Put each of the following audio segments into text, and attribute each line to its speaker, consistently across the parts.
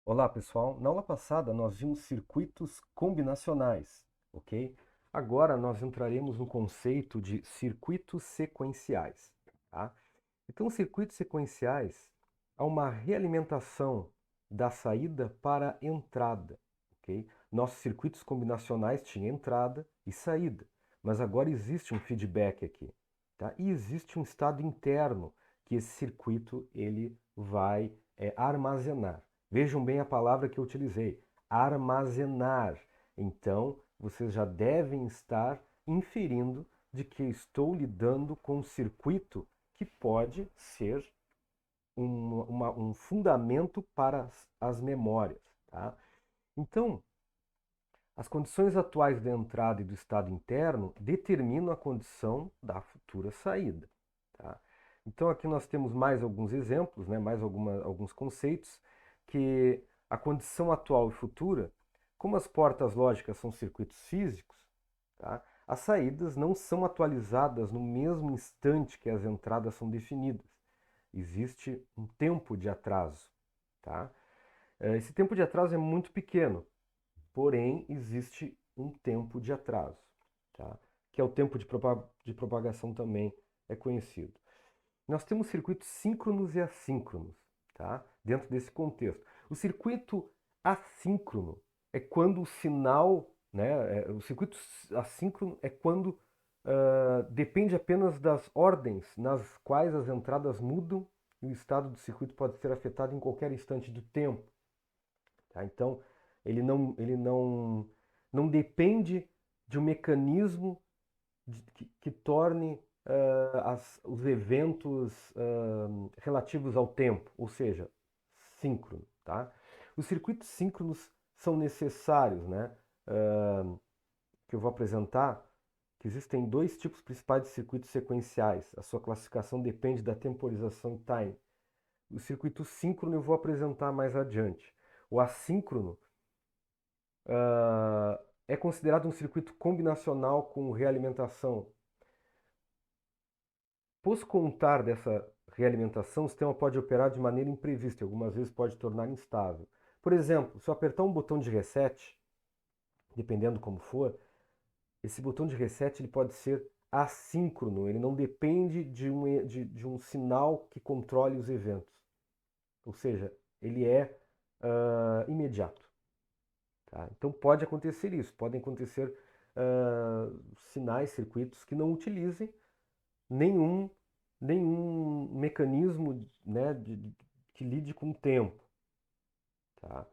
Speaker 1: Olá, pessoal. Na aula passada nós vimos circuitos combinacionais, ok? Agora nós entraremos no conceito de circuitos sequenciais, tá? Então, circuitos sequenciais há uma realimentação da saída para a entrada, ok? Nossos circuitos combinacionais tinham entrada e saída, mas agora existe um feedback aqui, tá? E existe um estado interno que esse circuito ele vai armazenar. Vejam bem a palavra que eu utilizei, armazenar. Então, vocês já devem estar inferindo de que estou lidando com um circuito que pode ser um fundamento para as memórias. Tá? Então, as condições atuais da entrada e do estado interno determinam a condição da futura saída. Tá? Então, aqui nós temos mais alguns exemplos, né, alguns conceitos, que a condição atual e futura, como as portas lógicas são circuitos físicos, tá? As saídas não são atualizadas no mesmo instante que as entradas são definidas. Existe um tempo de atraso. Tá? Esse tempo de atraso é muito pequeno, porém existe um tempo de atraso, tá? Que é o tempo de propagação também é conhecido. Nós temos circuitos síncronos e assíncronos, tá? Dentro desse contexto. O circuito assíncrono é quando o sinal, né, o circuito assíncrono é quando depende apenas das ordens nas quais as entradas mudam e o estado do circuito pode ser afetado em qualquer instante do tempo. Tá? Então, ele não depende de um mecanismo que torne os eventos relativos ao tempo, ou seja, síncrono. Tá? Os circuitos síncronos são necessários, né? Que eu vou apresentar, que existem dois tipos principais de circuitos sequenciais. A sua classificação depende da temporização e time. O circuito síncrono eu vou apresentar mais adiante. O assíncrono é considerado um circuito combinacional com realimentação. Por contar dessa realimentação, o sistema pode operar de maneira imprevista e algumas vezes pode tornar instável. Por exemplo, se eu apertar um botão de reset, dependendo como for, esse botão de reset ele pode ser assíncrono, ele não depende de um sinal que controle os eventos. Ou seja, ele é imediato. Tá? Então pode acontecer isso, podem acontecer sinais, circuitos que não utilizem nenhum, nenhum mecanismo, né, que lide com o tempo. Tá?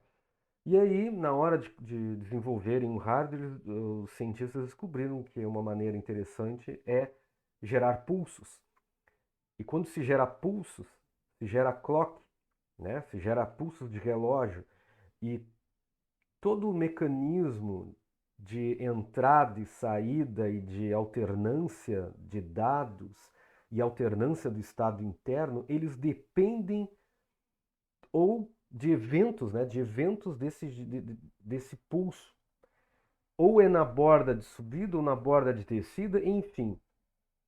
Speaker 1: E aí, na hora de desenvolverem um hardware, os cientistas descobriram que uma maneira interessante é gerar pulsos. E quando se gera pulsos, se gera clock, né? Se gera pulsos de relógio. E todo o mecanismo de entrada e saída e de alternância de dados e alternância do estado interno, eles dependem ou de eventos, né, de eventos desse pulso. Ou é na borda de subida ou na borda de descida, enfim.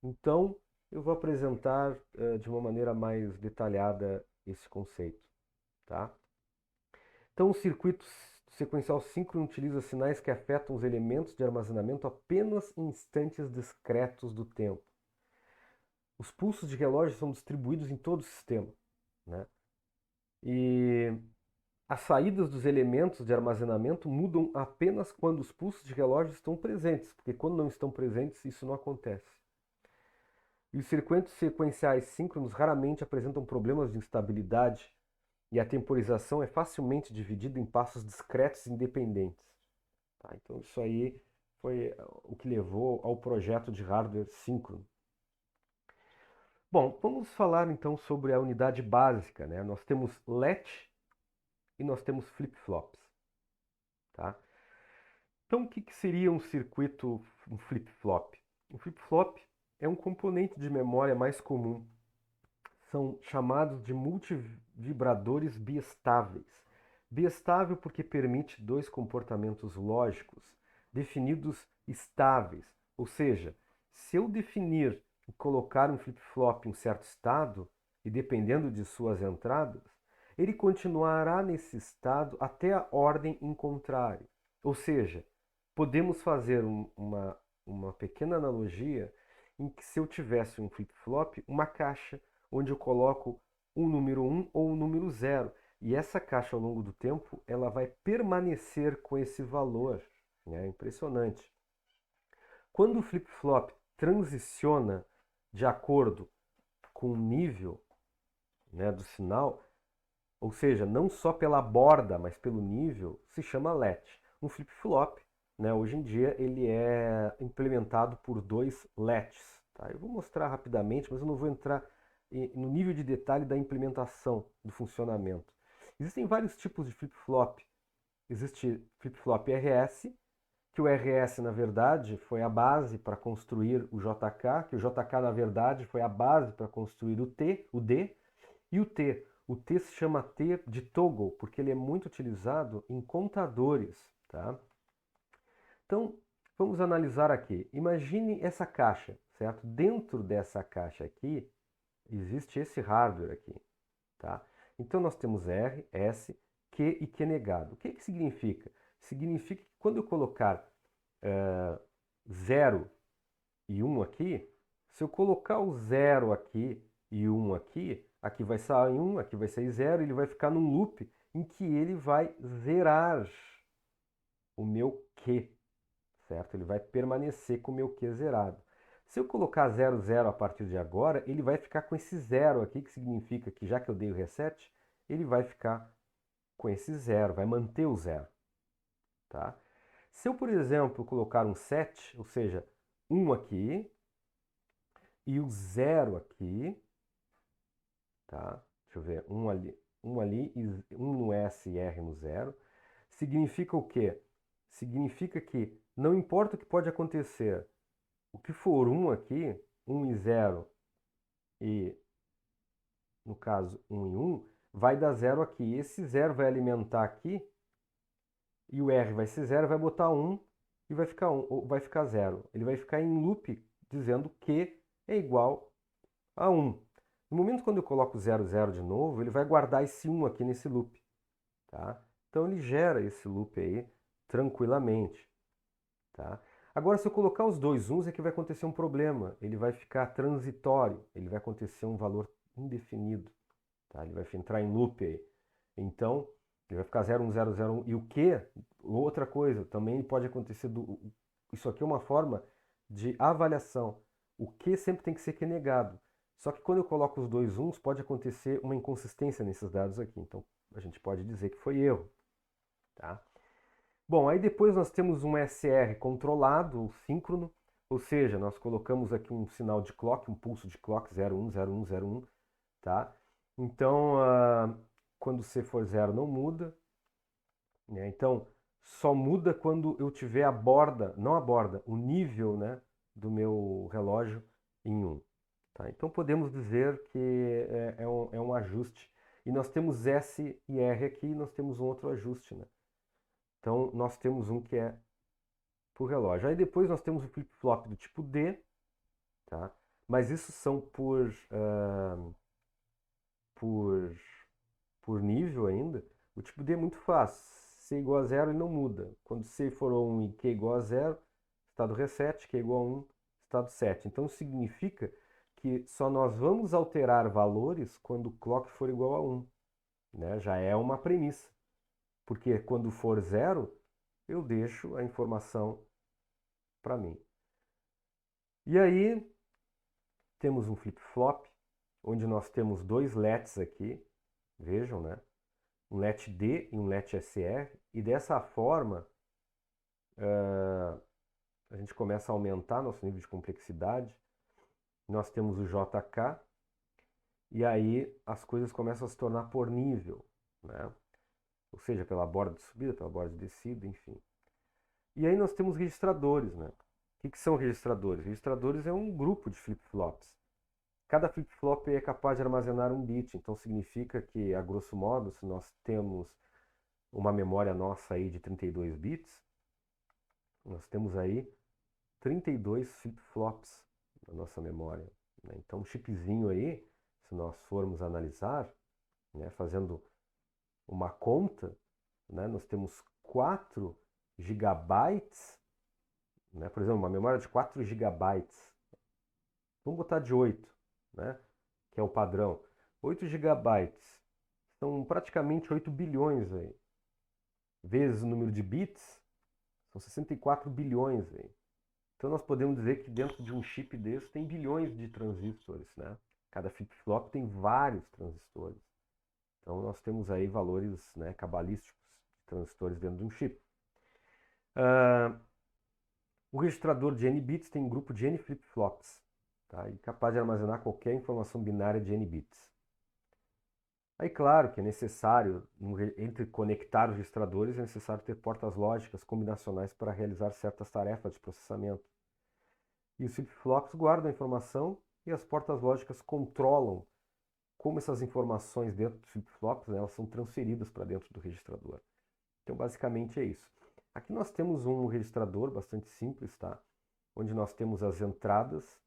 Speaker 1: Então, eu vou apresentar de uma maneira mais detalhada esse conceito. Tá? Então, o circuito sequencial síncrono utiliza sinais que afetam os elementos de armazenamento apenas em instantes discretos do tempo. Os pulsos de relógio são distribuídos em todo o sistema, né? E as saídas dos elementos de armazenamento mudam apenas quando os pulsos de relógio estão presentes, porque quando não estão presentes, isso não acontece. E os circuitos sequenciais síncronos raramente apresentam problemas de instabilidade e a temporização é facilmente dividida em passos discretos e independentes. Tá? Então, isso aí foi o que levou ao projeto de hardware síncrono. Bom, vamos falar então sobre a unidade básica, né? Nós temos latch e nós temos flip-flops. Tá? Então, o que seria um circuito, um flip-flop? Um flip-flop é um componente de memória mais comum. São chamados de multivibradores biestáveis. Biestável porque permite dois comportamentos lógicos definidos estáveis. Ou seja, se eu definir e colocar um flip-flop em um certo estado, e dependendo de suas entradas, ele continuará nesse estado até a ordem em contrário. Ou seja, podemos fazer uma pequena analogia em que se eu tivesse um flip-flop, uma caixa onde eu coloco um número 1 ou um número 0. E essa caixa, ao longo do tempo, ela vai permanecer com esse valor. É impressionante. Quando o flip-flop transiciona de acordo com o nível, né, do sinal, ou seja, não só pela borda, mas pelo nível, se chama latch. Um flip-flop, né, hoje em dia, ele é implementado por dois latches. Tá? Eu vou mostrar rapidamente, mas eu não vou entrar no nível de detalhe da implementação, do funcionamento. Existem vários tipos de flip-flop. Existe flip-flop RS, que o RS, na verdade, foi a base para construir o JK, que o JK, na verdade, foi a base para construir o T, o D, e o T. O T se chama T de toggle, porque ele é muito utilizado em contadores. Tá? Então, vamos analisar aqui. Imagine essa caixa, certo? Dentro dessa caixa aqui, existe esse hardware aqui. Tá? Então, nós temos R, S, Q e Q negado. O que que significa? Significa que quando eu colocar 0 e 1 aqui, se eu colocar o 0 aqui e 1 aqui, aqui vai sair 1, aqui vai sair 0, ele vai ficar num loop em que ele vai zerar o meu Q, certo? Ele vai permanecer com o meu Q zerado. Se eu colocar 0, 0 a partir de agora, ele vai ficar com esse 0 aqui, que significa que já que eu dei o reset, ele vai ficar com esse 0, vai manter o 0. Tá? Se eu, por exemplo, colocar um 7, ou seja, 1 aqui e o 0 aqui, tá? Deixa eu ver, um ali e um no S e R no 0, significa o quê? Significa que não importa o que pode acontecer, o que for 1 aqui, 1 e 0 e, no caso, 1 e 1, vai dar 0 aqui. Esse 0 vai alimentar aqui e o R vai ser 0, vai botar 1 e vai ficar 1, ou vai ficar 0. Ele vai ficar em loop dizendo que é igual a 1. No momento quando eu coloco 0, 0 de novo, ele vai guardar esse 1 aqui nesse loop. Tá? Então ele gera esse loop aí tranquilamente. Tá? Agora, se eu colocar os dois uns, é que vai acontecer um problema. Ele vai ficar transitório, ele vai acontecer um valor indefinido. Tá? Ele vai entrar em loop aí. Então, ele vai ficar 0, 1, 0, 0, 1. E o que? Outra coisa, também pode acontecer. Isso aqui é uma forma de avaliação. O que sempre tem que ser que negado. Só que quando eu coloco os dois uns, pode acontecer uma inconsistência nesses dados aqui. Então, a gente pode dizer que foi erro. Tá? Bom, aí depois nós temos um SR controlado, ou síncrono, ou seja, nós colocamos aqui um sinal de clock, um pulso de clock 01, 01, 01, tá? Então, quando C for 0 não muda, né? Então, só muda quando eu tiver a borda, não a borda, o nível, né, do meu relógio em 1. Tá? Então, podemos dizer que é um ajuste. E nós temos S e R aqui, e nós temos um outro ajuste, né? Então, nós temos um que é por relógio. Aí depois nós temos o flip-flop do tipo D, tá? Mas isso são por, por nível ainda. O tipo D é muito fácil. C igual a 0 ele não muda. Quando C for 1 e Q igual a 0, estado reset, Q igual a 1, estado set. Então significa que só nós vamos alterar valores quando o clock for igual a 1. Né? Já é uma premissa. Porque quando for 0, eu deixo a informação para mim. E aí temos um flip-flop, onde nós temos dois LETs aqui, vejam, né? Um LET D e um LET SR, e dessa forma a gente começa a aumentar nosso nível de complexidade. Nós temos o JK, e aí as coisas começam a se tornar por nível, né? Ou seja, pela borda de subida, pela borda de descida, enfim. E aí nós temos registradores, né? O que são registradores? Registradores é um grupo de flip-flops. Cada flip-flop é capaz de armazenar um bit, então significa que, a grosso modo, se nós temos uma memória nossa aí de 32 bits, nós temos aí 32 flip-flops na nossa memória. Né? Então, um chipzinho aí, se nós formos analisar, né, fazendo uma conta, né? Nós temos 4 gigabytes, né? Por exemplo, uma memória de 4 gigabytes. Vamos botar de 8, né? Que é o padrão. 8 gigabytes são praticamente 8 bilhões aí. Vezes o número de bits, são 64 bilhões aí. Então nós podemos dizer que dentro de um chip desse tem bilhões de transistores, né? Cada flip-flop tem vários transistores. Então nós temos aí valores, né, cabalísticos de transistores dentro de um chip. O registrador de n bits tem um grupo de n flip-flops, tá? E capaz de armazenar qualquer informação binária de n bits. Aí claro que é necessário, entre conectar os registradores, é necessário ter portas lógicas combinacionais para realizar certas tarefas de processamento. E os flip-flops guardam a informação e as portas lógicas controlam como essas informações dentro dos flip-flops, né, elas são transferidas para dentro do registrador. Então, basicamente é isso. Aqui nós temos um registrador bastante simples, tá? Onde nós temos as entradas,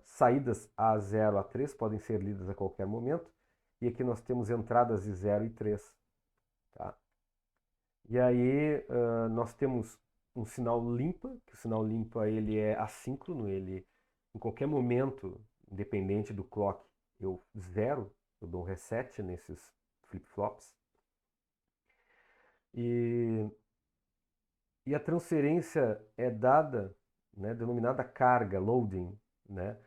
Speaker 1: saídas A0 a 3 podem ser lidas a qualquer momento. E aqui nós temos entradas de 0 e 3. Tá? E aí nós temos um sinal limpa, que o sinal limpa ele é assíncrono, ele em qualquer momento, independente do clock, eu dou um reset nesses flip-flops. E a transferência é dada, né, denominada carga, loading, né?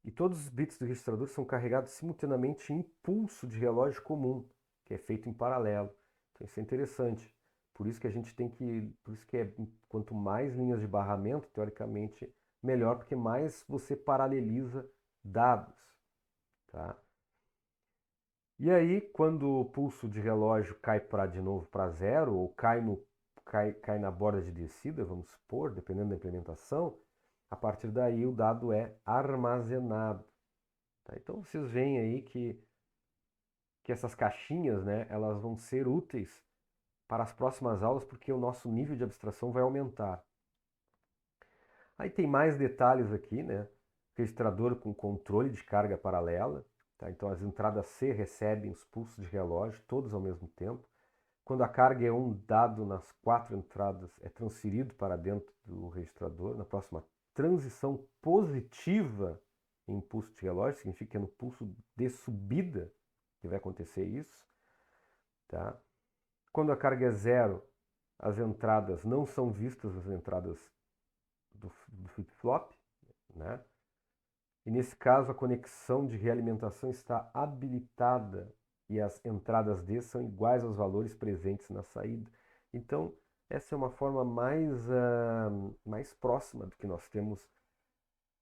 Speaker 1: E todos os bits do registrador são carregados simultaneamente em impulso de relógio comum, que é feito em paralelo. Então isso é interessante. Por isso que a gente tem que, por isso que quanto mais linhas de barramento, teoricamente, melhor, porque mais você paraleliza dados, tá? E aí, quando o pulso de relógio cai de novo para 0, ou cai na borda de descida, vamos supor, dependendo da implementação, a partir daí o dado é armazenado. Tá? Então vocês veem aí que essas caixinhas, né, elas vão ser úteis para as próximas aulas, porque o nosso nível de abstração vai aumentar. Aí tem mais detalhes aqui, né? Registrador com controle de carga paralela. Tá? Então as entradas C recebem os pulsos de relógio, todos ao mesmo tempo. Quando a carga é um dado nas 4 entradas, é transferido para dentro do registrador. Na próxima transição positiva em pulso de relógio, significa que é no pulso de subida que vai acontecer isso. Tá? Quando a carga é 0, as entradas não são vistas, as entradas do flip-flop, né? E nesse caso a conexão de realimentação está habilitada e as entradas D são iguais aos valores presentes na saída. Então, essa é uma forma mais próxima do que nós temos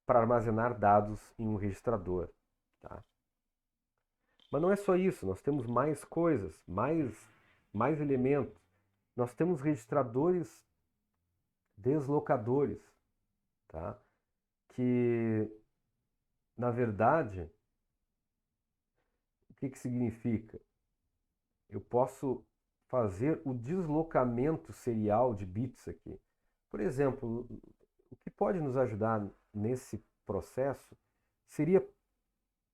Speaker 1: para armazenar dados em um registrador. Tá? Mas não é só isso, nós temos mais coisas, mais elementos. Nós temos registradores deslocadores, tá? Que, na verdade, o que significa? Eu posso fazer o deslocamento serial de bits aqui. Por exemplo, o que pode nos ajudar nesse processo seria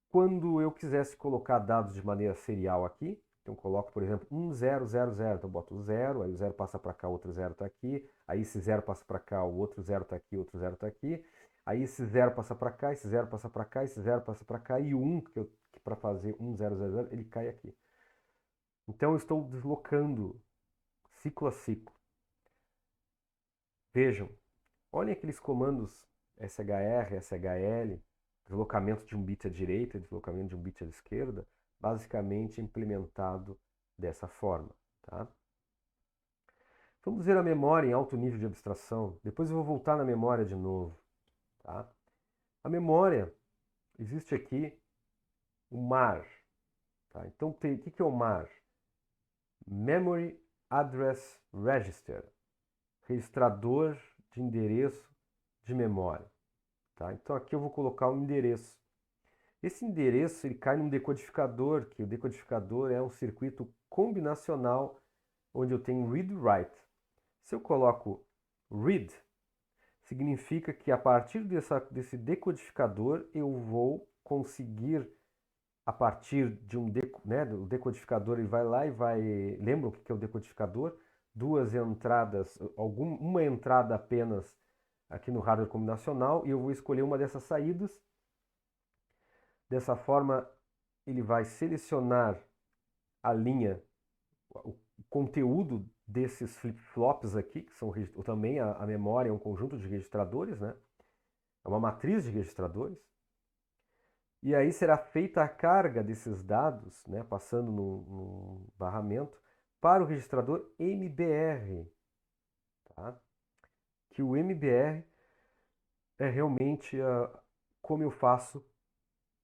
Speaker 1: quando eu quisesse colocar dados de maneira serial aqui. Então coloco, por exemplo, 1000. Então boto o 0, aí o 0 passa para cá, o outro 0 está aqui. Aí esse 0 passa para cá, o outro 0 está aqui, o outro 0 está aqui. Aí esse 0 passa para cá, esse 0 passa para cá, esse 0 passa para cá. E o 1, que para fazer 1000, ele cai aqui. Então eu estou deslocando ciclo a ciclo. Vejam, olhem aqueles comandos SHR, SHL, deslocamento de um bit à direita, deslocamento de um bit à esquerda, basicamente implementado dessa forma. Tá? Vamos ver a memória em alto nível de abstração. Depois eu vou voltar na memória de novo. Tá? A memória, existe aqui o MAR. Tá? Então, o que é o MAR? Memory Address Register. Registrador de endereço de memória. Tá? Então aqui eu vou colocar um endereço. Esse endereço ele cai num decodificador, que o decodificador é um circuito combinacional onde eu tenho read e write. Se eu coloco read, significa que a partir desse decodificador eu vou conseguir a partir de né, do decodificador, ele vai lá e vai... Lembra o que é o decodificador? Duas entradas, uma entrada apenas aqui no hardware combinacional, e eu vou escolher uma dessas saídas. Dessa forma, ele vai selecionar a linha, o conteúdo desses flip-flops aqui, que são também a memória é um conjunto de registradores, né? É uma matriz de registradores. E aí será feita a carga desses dados, né, passando no barramento, para o registrador MBR. Tá? Que o MBR é realmente como eu faço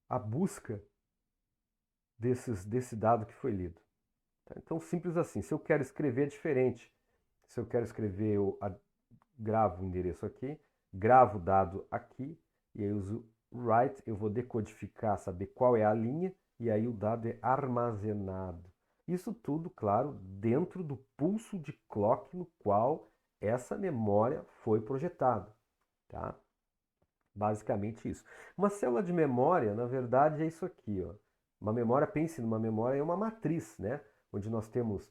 Speaker 1: a busca desse dado que foi lido. Tá? Então, simples assim. Se eu quero escrever é diferente. Se eu quero escrever, eu gravo o endereço aqui, gravo o dado aqui, e aí uso write, eu vou decodificar, saber qual é a linha, e aí o dado é armazenado. Isso tudo, claro, dentro do pulso de clock no qual essa memória foi projetada. Tá? Basicamente isso. Uma célula de memória, na verdade, é isso aqui. Ó. Uma memória, pense numa memória, é uma matriz, né? Onde nós temos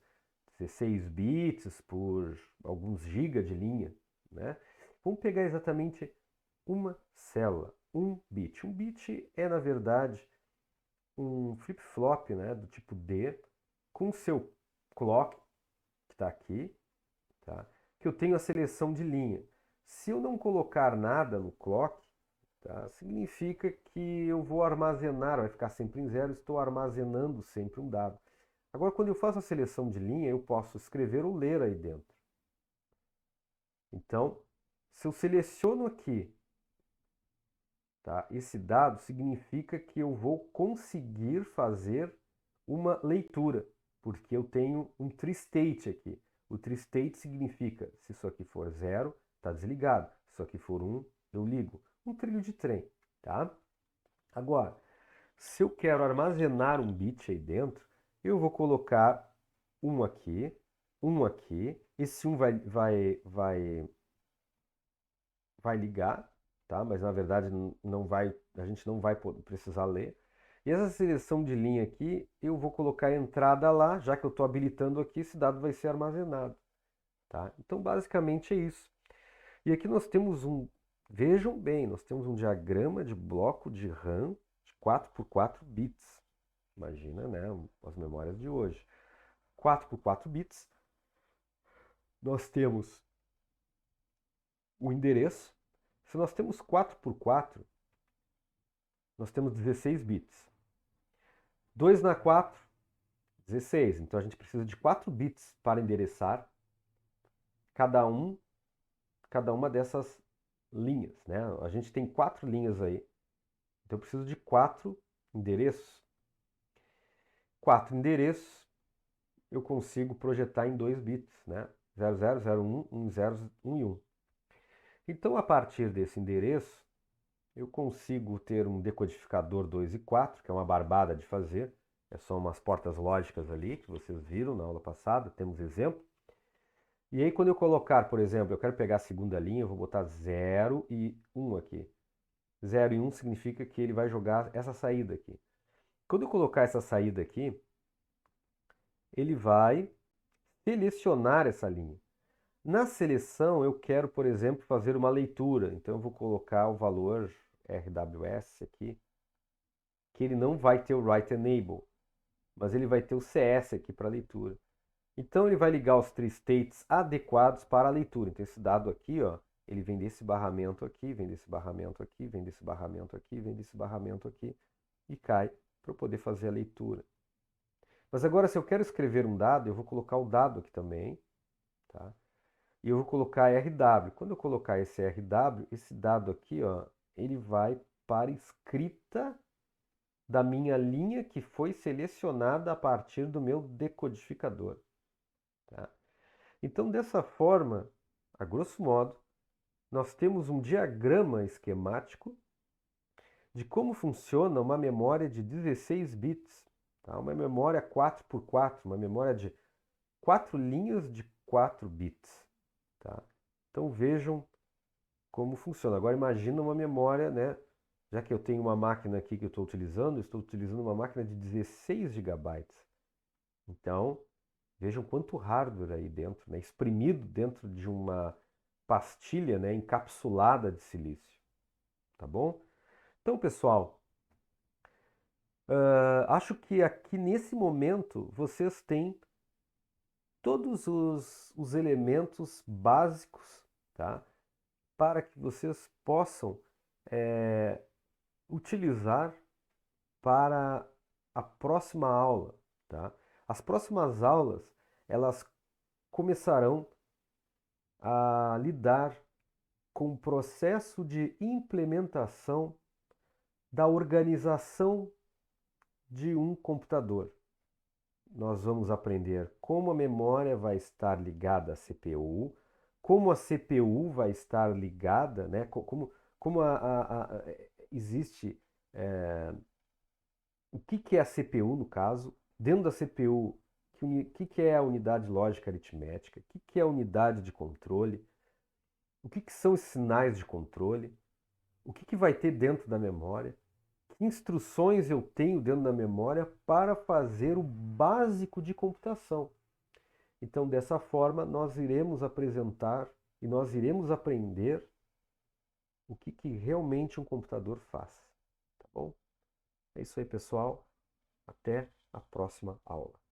Speaker 1: 16 bits por alguns gigas de linha. Né? Vamos pegar exatamente uma célula, um bit. Um bit é, na verdade, um flip-flop, né, do tipo D, com seu clock, que está aqui, tá? Que eu tenho a seleção de linha. Se eu não colocar nada no clock, tá, significa que eu vou armazenar, vai ficar sempre em zero, estou armazenando sempre um dado. Agora, quando eu faço a seleção de linha, eu posso escrever ou ler aí dentro. Então, se eu seleciono aqui, tá, esse dado, significa que eu vou conseguir fazer uma leitura, porque eu tenho um tri-state aqui. O tri-state significa, se isso aqui for 0, está desligado. Se isso aqui for 1, eu ligo. Um trilho de trem, tá? Agora, se eu quero armazenar um bit aí dentro, eu vou colocar um aqui. Esse um vai ligar, tá? Mas na verdade não vai, a gente não vai precisar ler. E essa seleção de linha aqui, eu vou colocar a entrada lá, já que eu estou habilitando aqui, esse dado vai ser armazenado. Tá? Então basicamente é isso. E aqui nós temos vejam bem, nós temos um diagrama de bloco de RAM de 4 por 4 bits. Imagina, né, as memórias de hoje. 4 por 4 bits. Nós temos o endereço. Se nós temos 4 por 4, nós temos 16 bits. 2 na 4, 16. Então a gente precisa de 4 bits para endereçar cada uma dessas linhas, né? A gente tem 4 linhas aí. Então eu preciso de 4 endereços. 4 endereços eu consigo projetar em 2 bits, né? 00, 01, 10, 1 e 1. Então, a partir desse endereço, eu consigo ter um decodificador 2 e 4, que é uma barbada de fazer. É só umas portas lógicas ali, que vocês viram na aula passada, temos exemplo. E aí, quando eu colocar, por exemplo, eu quero pegar a segunda linha, eu vou botar 0 e 1 aqui. 0 e 1 significa que ele vai jogar essa saída aqui. Quando eu colocar essa saída aqui, ele vai selecionar essa linha. Na seleção, eu quero, por exemplo, fazer uma leitura. Então, eu vou colocar o valor RWS aqui, que ele não vai ter o Write Enable, mas ele vai ter o CS aqui para leitura. Então, ele vai ligar os tri-states adequados para a leitura. Então, esse dado aqui, ó, ele vem desse barramento aqui, vem desse barramento aqui, vem desse barramento aqui, vem desse barramento aqui e cai para eu poder fazer a leitura. Mas agora, se eu quero escrever um dado, eu vou colocar o dado aqui também, tá? E eu vou colocar RW. Quando eu colocar esse RW, esse dado aqui, ó, ele vai para escrita da minha linha que foi selecionada a partir do meu decodificador. Tá? Então, dessa forma, a grosso modo, nós temos um diagrama esquemático de como funciona uma memória de 16 bits. Tá? Uma memória 4 por 4, uma memória de 4 linhas de 4 bits. Tá? Então vejam como funciona. Agora imagina uma memória, né, Já que eu tenho uma máquina aqui que eu estou utilizando uma máquina de 16 gigabytes. Então, vejam quanto hardware aí dentro, né? Exprimido dentro de uma pastilha, né, encapsulada de silício. Tá bom? Então, pessoal, acho que aqui nesse momento vocês têm todos os elementos básicos, tá? Para que vocês possam utilizar para a próxima aula, tá? As próximas aulas, elas começarão a lidar com o processo de implementação da organização de um computador. Nós vamos aprender como a memória vai estar ligada à CPU, como a CPU vai estar ligada, né? Como existe o que é a CPU no caso, dentro da CPU, que é a unidade lógica aritmética, o que é a unidade de controle, o que são os sinais de controle, o que vai ter dentro da memória, que instruções eu tenho dentro da memória para fazer o básico de computação. Então, dessa forma, nós iremos apresentar e nós iremos aprender o que realmente um computador faz. Tá bom? É isso aí, pessoal. Até a próxima aula.